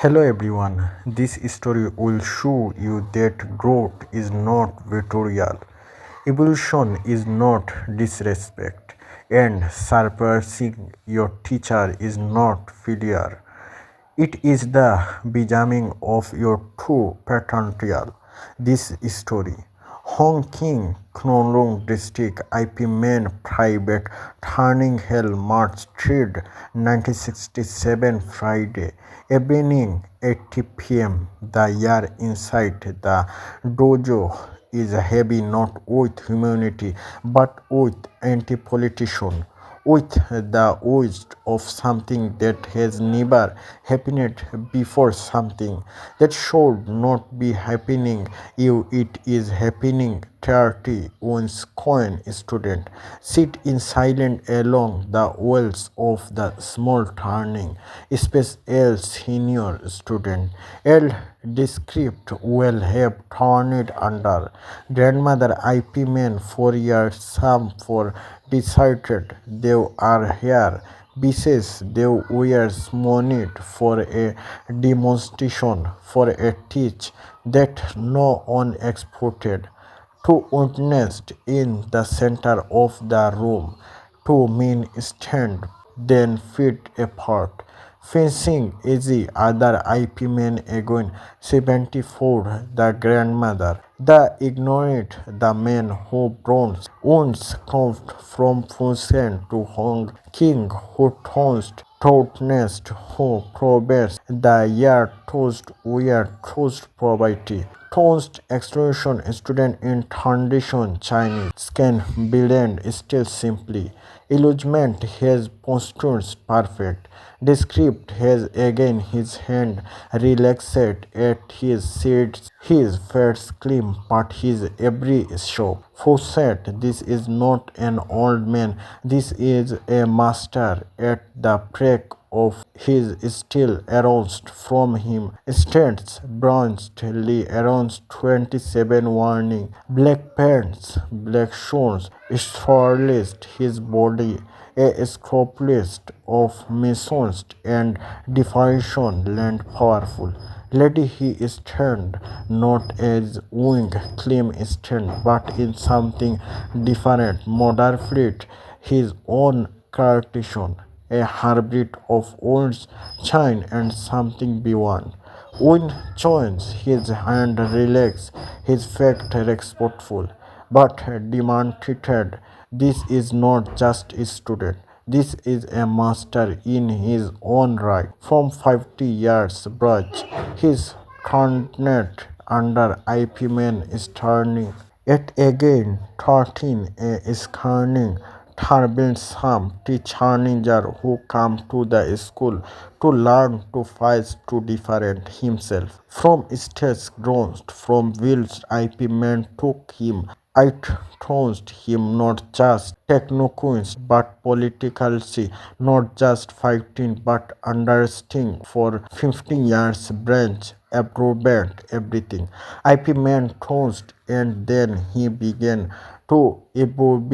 Hello everyone, this story will show you that growth is not betrayal, evolution is not disrespect, and surpassing your teacher is not failure. It is the beginning of your true potential. This story. Hong Kong, Kowloon District, IP Man Private, Turning Hell, March 3rd, 1967, Friday, evening 8 p.m. The air inside the dojo is heavy not with humanity but with anti-politician, with the weight of something that has never happened before, something that should not be happening. It is happening. 30 once coin student sit in silence along the walls of the small turning space. L senior student L described will have turned under grandmother IP Man 4 years. Some for decided they are here. Besides, they were summoned for a demonstration for a teach that no one expected to witness. In the center of the room, two men stand, then feet apart, facing easy other IP men again. 74, the grandmother, the ignorant, the man who bronze wounds crossed from Fusen to Hong King, who tossed thoughtness, who proves the year toast weird toast poverty. Toast extraction student in foundation Chinese scan blend still simply. Illuminate his postures perfect. Descript has again his hand relaxed at his seats, his face clean, but his every show. Fawcett, this is not an old man, this is a master. At the break of his still aroused from him stands bronzely around 27, warning black pants, black shoes, stylist his body, a scrupulous of masons and definition land powerful. Lady he is turned not as wing claim stand, but in something different, modern fleet, his own creation, a hybrid of old China and something beyond. When joins his hand relaxed, his fact respectful, but demonstrated. This is not just a student. This is a master in his own right. From 50 years brush, his coordinate under IP Man is turning. Yet again, 13 is turning. There been some teenager who come to the school to learn to fight to different himself. From stage groans, from wheels IP Man took him. I trust him not just technoquins but politically, not just fighting but understanding. For 15 years branch approved everything. IP Man trust, and then he began to evolve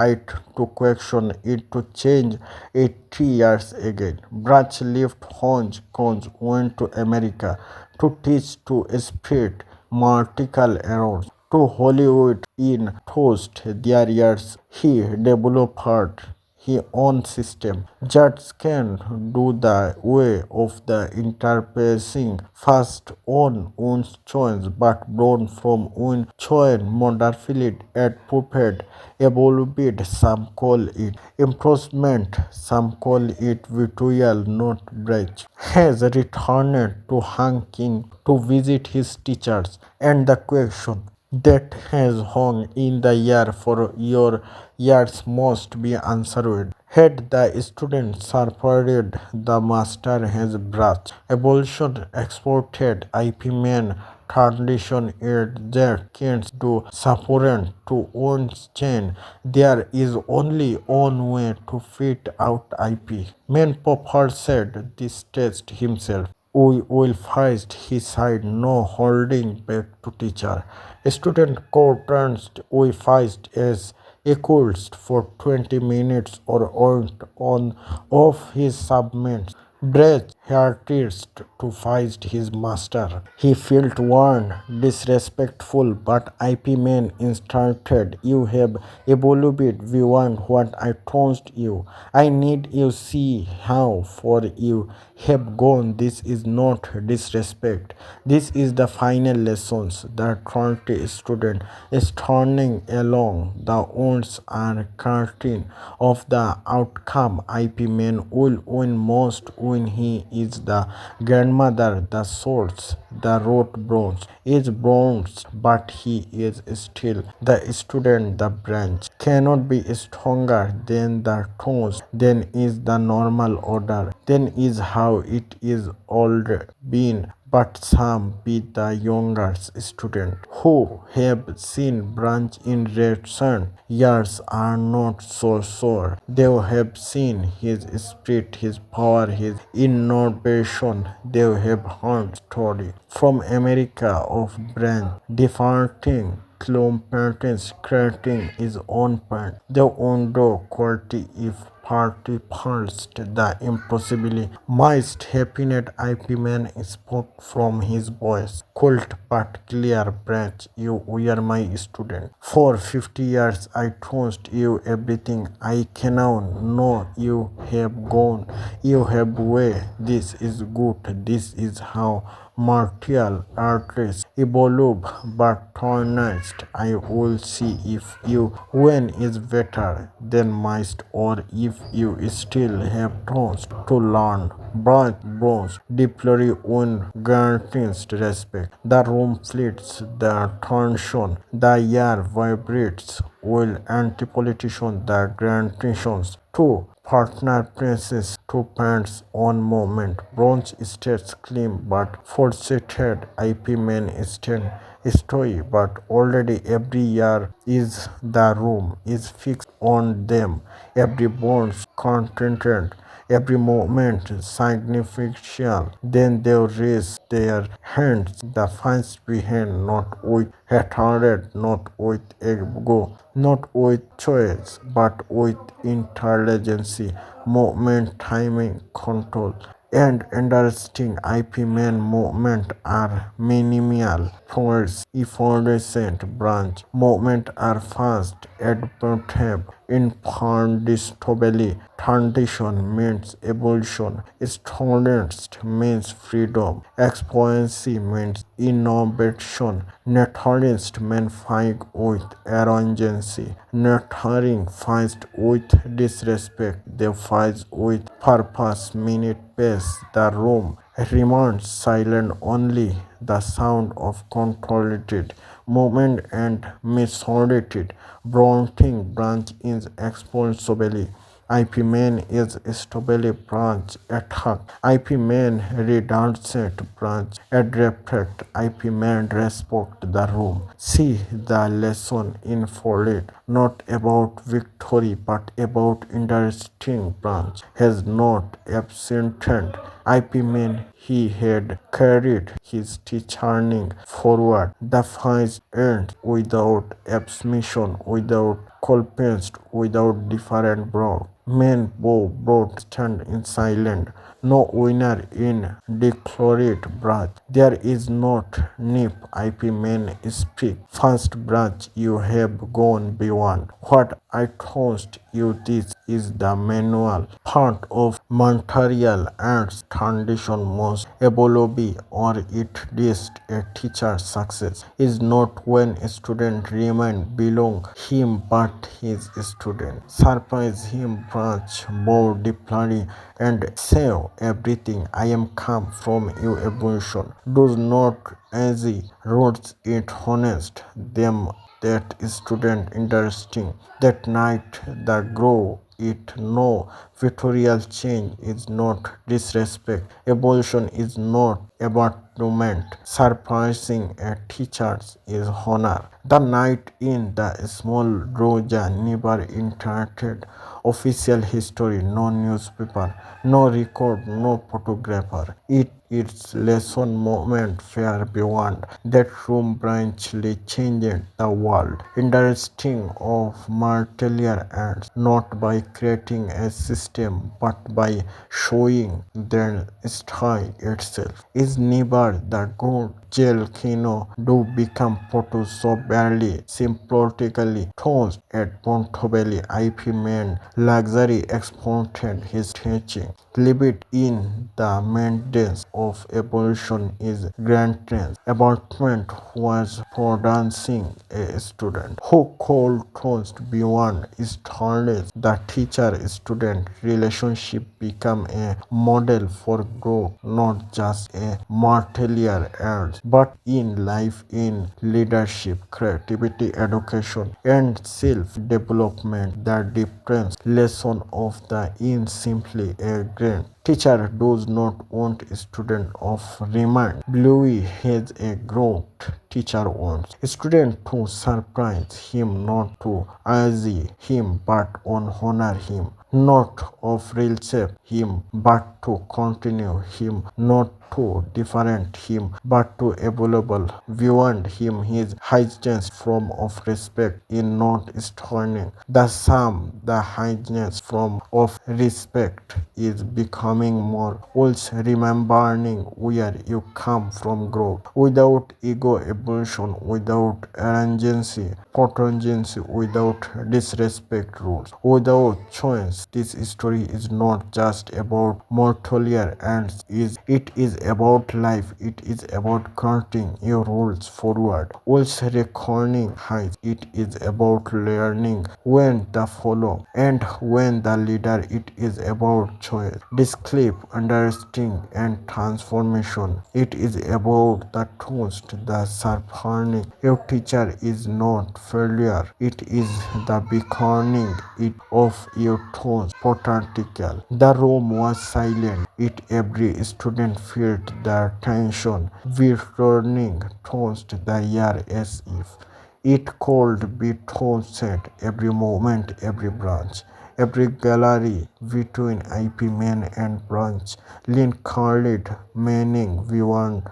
it, to question it, to change it. 3 years again. Branch left Hong Kong, went to America to teach, to spread multiple errors to Hollywood. In those their years, he developed his own system that can do the way of the interpreting fast on one's choice, but born from one choice modernly at puppet evolved. Some call it improvement, some call it betrayal, not breach. Has returned to Hong Kong to visit his teachers, and the question that has hung in the air for your years must be answered. Had the student survived, the master has brought evolution exported IP Man tradition at their kids to support to own chain. There is only one way to fit out IP. Man Popper said this test himself. We will fight, he said, no holding back to teacher. Student co-turns we fight as equals for 20 minutes or on off his submits. Breath hairtist to fight his master. He felt worn, disrespectful, but IP Man instructed, "You have evolved beyond what I told you. I need you see how far you have gone. This is not disrespect. This is the final lessons." The 20 student is turning along. The odds are certain of the outcome. IP Man will win most when he is the grandmother. The swords, the road bronze is bronze, but he is still the student. The branch cannot be stronger than the tones. Then is the normal order. Then is how it is always been. But some be the younger students who have seen branch in recent years are not so sure. They have seen his spirit, his power, his innovation. They have heard story from America of branch departing competence creating his own path. The window quality if party first the impossibly must happen at IP Man spoke from his voice. Cold but clear, branch, you were my student. For 50 years I taught you everything I can now. No, you have gone. You have way. This is good. This is how martial artists evolve, but honest, I will see if you win is better than mine or if you still have tons to learn. Bronze deploy one guarantees respect. The room flits, the tension, the air vibrates. Will anti-politician the gradations too. Partner presses two pants on moment. Bronze stays clean but forsated. IP Man stand story, but already every year is the room is fixed on them. Every bones contented. Every moment significant. Then they raise their hands. The fans behind, not with hatred, not with ego, not with choice, but with intelligence, movement, timing, control. And interesting IP Man movement are minimal force effervescent branch movement are fast adaptive indestructible transition means evolution students means freedom exponency means innovation naturalist means fight with arrogance nurturing fights with disrespect they fight with purpose minute pace the room remains silent only the sound of controlled movement and misoriented branching branch is exponentially IP Man is stable branch attack. IP Man redundant branch adapt. IP Man respect the room. See the lesson in it. Not about victory but about interesting branch has not absented. IP Man he had carried his teaching forward. The fight ends without absmission, without colpest, without different brow. Men both stand in silence. No winner in declared branch. There is not nip. IP Man speak. First branch you have gone beyond. What I told you this is the manual part of material arts foundation must evolve or it risks a teacher's success is not when a student remain belong him but his student. Surprise him branch more deeply and save everything I am come from you evolution. Does not easy roots it honest them that student interesting that night the grow it no victorial change is not disrespect evolution is not abandonment surprising a teachers is honor the night in the small roja never entered official history no newspaper no record no photographer it its lesson moment far beyond that room branchly changed the world. Interesting of martial arts not by creating a system but by showing their style itself is never the good gel kino do become photos so barely symbolically tossed at Montebello IP Man luxury exported his teaching. Leave it in the maintenance of evolution is grandparents. Apartment was for dancing a student who called toast beyond stillness. The teacher-student relationship became a model for growth, not just a martial arts, but in life, in leadership, creativity, education, and self-development. The difference lesson of the in simply a grand teacher does not want a student of remind Bluey has a growth teacher wants a student to surprise him, not to azzy him but on honor him, not of real shape him but to continue him, not to different him but to evolve beyond him. His highest form of respect in not scorning the sum. The highest form of respect is becoming more also remembering where you come from. Growth without ego, evolution without arrogancy, potency without disrespect, rules without choice. This story is not just about mortal and it is about life. It is about carting your rules forward, also reckoning heights. It is about learning when the follow and when the leader. It is about choice, discipline, understanding, and transformation. It is about the toast, the surpassing. Your teacher is not failure. It is the beckoning it of your toast potential. The room was silent. It every student felt the tension returning toast the air as if it could be toasted every moment, every branch. Every gallery between IP Man and branch leaned curled, meaning beyond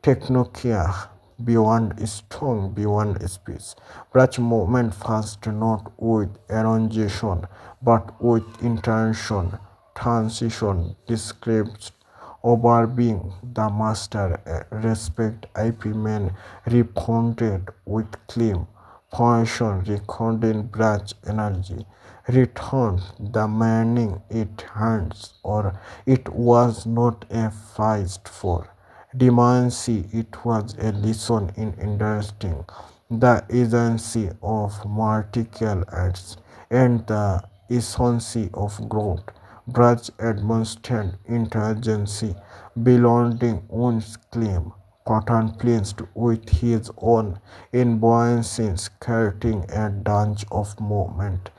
technokia, beyond stone, beyond speech. Branch movement fast not with elongation, but with intention, transition, describes over being the master. Respect IP Man responded with claim, passion, recording branch energy returned the meaning it hands, or it was not a feast for demancy, it was a lesson in understanding the agency of martial arts and the essence of growth. Brudge administered intelligence belonging one's claim. Cotton pleased with his own invoices, creating a dance of movement.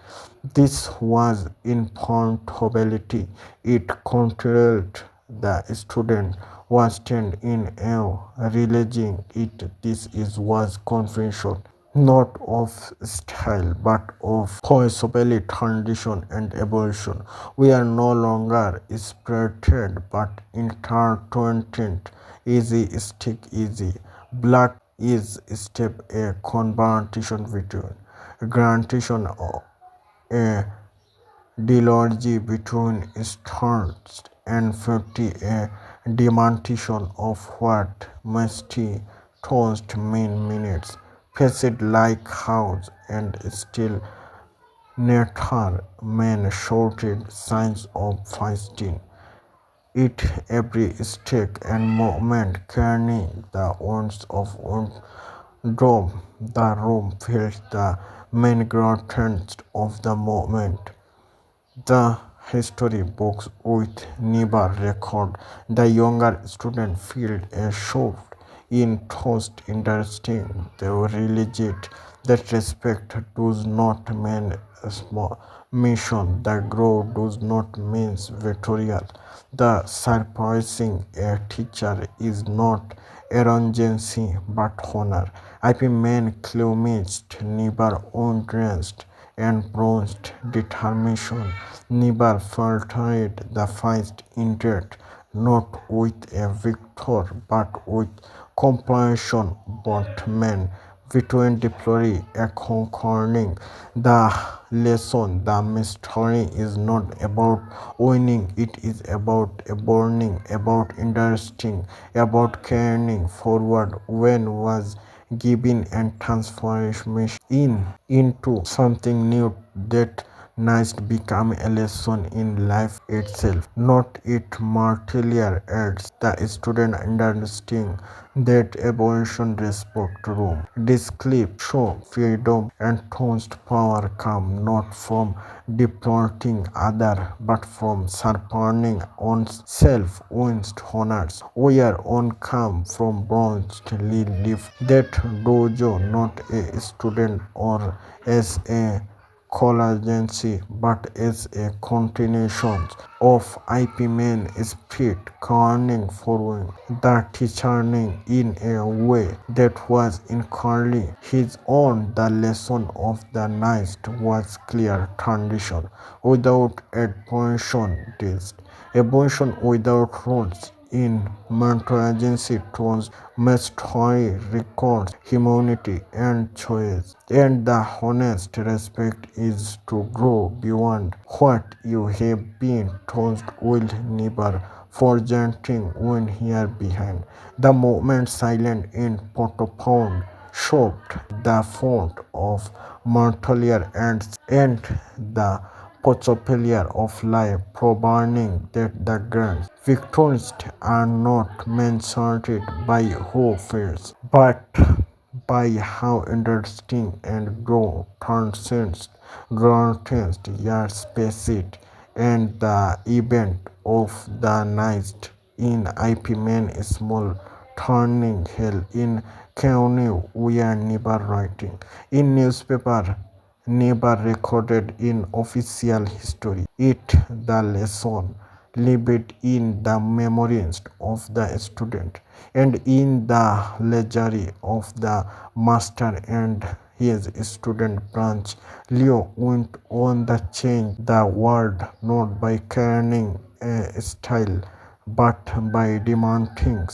This was infallibility. It controlled the student was stand in awe, realizing it. This is was confession not of style but of possibility, tradition, and evolution. We are no longer separated but intertwined. Easy stick easy. Blood is step a conversation between grantation a dialogue between stars and 50 a demonstration of what must toast mean minutes faced like house and still neutral men shouted signs of fighting it every stake and movement carrying the wounds of dome. The room felt the main grotesque of the moment. The history books with never record the younger student feel a shift in thought interesting. They realized that respect does not mean a small mission. The growth does not mean victorial. The surprising a teacher is not arrogancy but honor. IP men claimist never undressed and bronzed determination never faltered the fight in death. not with a victor, but with compassion, both men between deploy a conquering. The lesson, the mystery is not about winning, it is about a burning, about interesting, about carrying forward when was given and transformation into something new that nice become a lesson in life itself, not it martyr adds the student understanding that evolution respect room. This clip show freedom and toast power come not from deporting other but from surpassing oneself wins honors. We are on come from bronze live that dojo not a student or as a collagency but as a continuation of Ip Man spirit calling forward the teaching in a way that was entirely his own. The lesson of the night was clear transition without admission test, evolution without rules in mental agency towards mastery records humanity and choice, and the honest respect is to grow beyond what you have been told will never forgetting when here behind. The moment silent in profound shaped the font of Montpellier and the portfolio of life, proving that the grand victories are not measured by who fears, but by how interesting and grow transcends granted your space and the event of the night in IP Man small turning hell in Keanu we are never writing in newspaper never recorded in official history. It the lesson lived in the memories of the student and in the ledger of the master and his student branch. Leo went on to change the world not by carrying a style but by demanding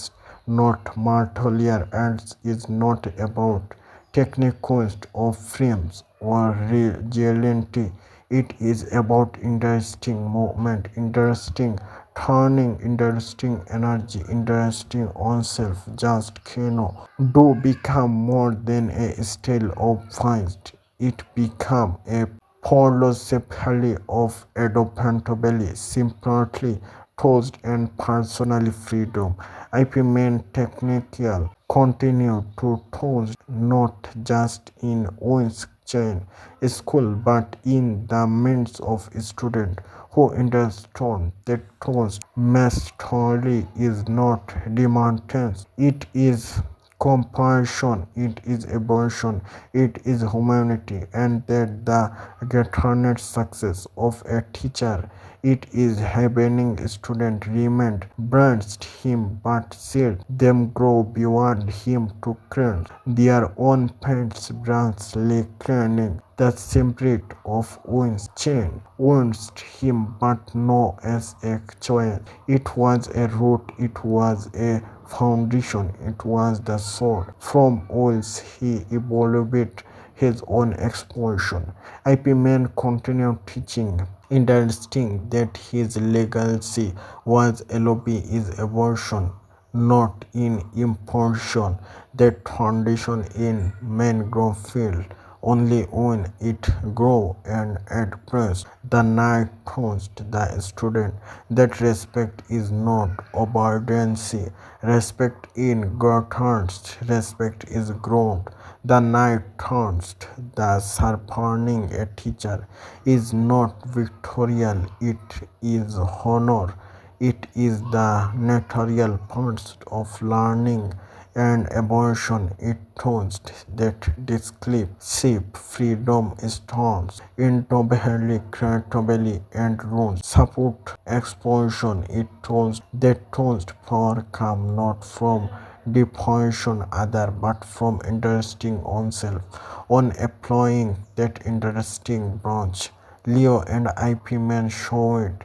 not martyr and is not about techniques of frames or reality. It is about interesting movement, interesting turning, interesting energy, interesting oneself. Just cannot do become more than a style of fight. It become a philosophy of adaptability, simply toast and personal freedom. IP Men technical continue to toast not just in one's chain school but in the minds of students who understand that toast mastery is not demands, it is compassion, it is evolution, it is humanity, and that the eternal success of a teacher it is happening student remained branched him but said them grow beyond him to create their own parents branch lay cleaning the spirit of winds chain wounds him but no as a choice. It was a root, it was a foundation, it was the sword from whence he evolved his own expression. IP Man continued teaching, insisting that his legacy was LOB is evolution, not in imposition. That foundation in mangrove field only when it grow and at first the night toast the student that respect is not obedience. Respect in turns, respect is grown. The night turns the surpassing a teacher is not victorial, it is honor. It is the natural part of learning and evolution. It shows that this clip shape freedom storms into barely creativity and rules support expansion. It shows that toast power come not from definition other but from interesting oneself on applying that interesting branch. Leo and IP Man showed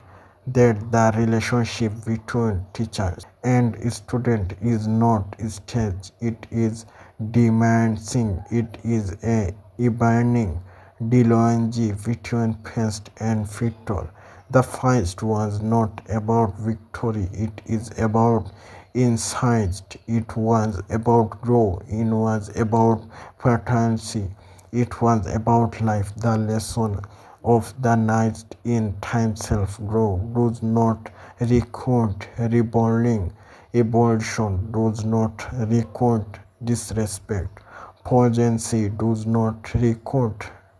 that the relationship between teachers and student is not staged, it is demanding, it is a evening dialogue between past and future. The fight was not about victory, it is about insight, it was about growth, it was about paternity, it was about life. The lesson of the night in time self growth does not record rebelling, evolution does not record disrespect, potency does not record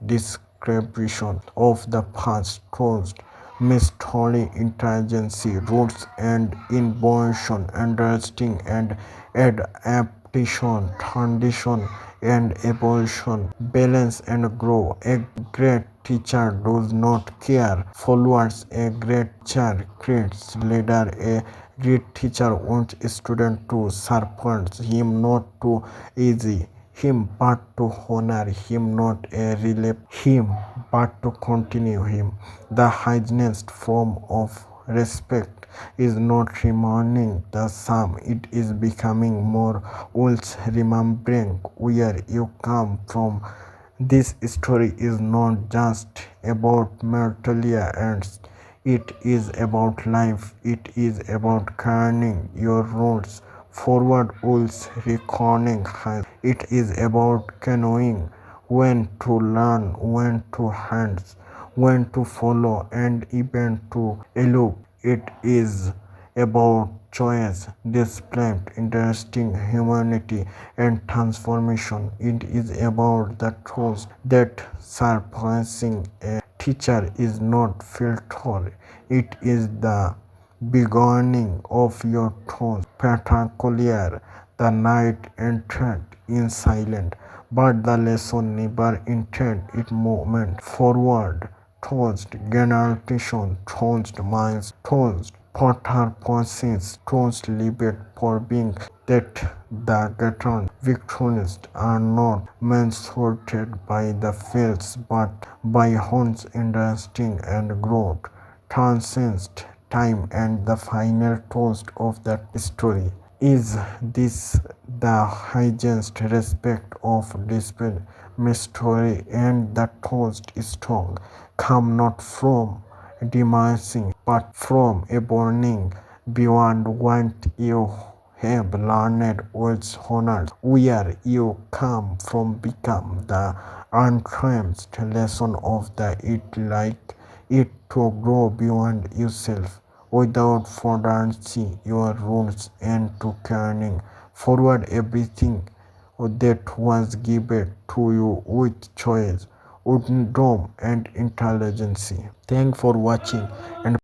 description of the past closed mystery, intelligence, roots and invention, understanding and adaptation, transition and evolution, balance and grow. A great teacher does not care followers, a great teacher creates leader. A great teacher wants student to surpass him, not to easy him but to honor him, not a relieve him but to continue him. The highest form of respect is not remaining the same, it is becoming more worth remembering where you come from. This story is not just about Mertalia ends. It is about life. It is about carrying your roots forward whilst reckoning high. It is about canoeing when to learn, when to hands, when to follow, and even to elope. It is about choice, discipline, interesting humanity, and transformation. It is about the truth that surpassing a teacher is not filter. It is the beginning of your truth. Particular, the night entered in silence, but the lesson never entered its movement forward. Toast, generation, toast, minds, toast, Potter possesses, toast, libet for being that the greatest victories are not measured by the fields but by Hunt's understanding and growth, transcends time. And the final toast of that story is this: the highest respect of discipline, mystery, and the toast is strong, come not from diminishing, but from a burning beyond what you have learned with honors, where you come from become the untransed lesson of the it like it to grow beyond yourself without forgetting your roots and to carrying forward everything that was given to you with choice, wisdom and intelligence. Thanks for watching and